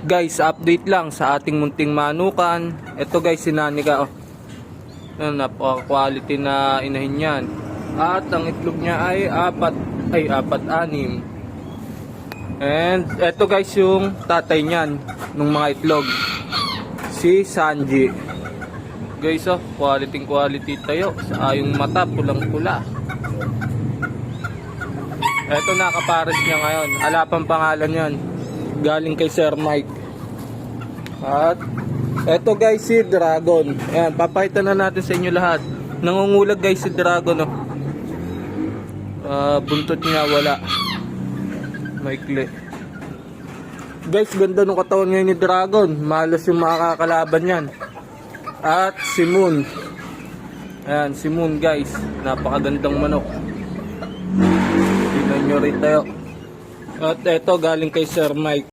Guys, update lang sa ating munting manukan. Ito guys, sinanika. Oh. Napaka-quality na inahin yan. At ang itlog niya ay apat-anim. And ito guys yung tatay niyan ng mga itlog. Si Sanji. Guys, oh, quality tayo. Sa yung mata, pulang-pula. Ito nakapares niya ngayon. Alapang pangalan yan. Galing kay Sir Mike. At eto guys si Dragon. Ayan, papakita na natin sa inyo lahat. Nangungulag guys si Dragon. Buntot niya wala. Maikli. Guys, ganda ng katawan ngayon ni Dragon. Malas yung makakalaban yan. At si Moon. Ayan, si Moon guys. Napakagandang manok. Tingnan nyo rin tayo. At eto galing kay Sir Mike.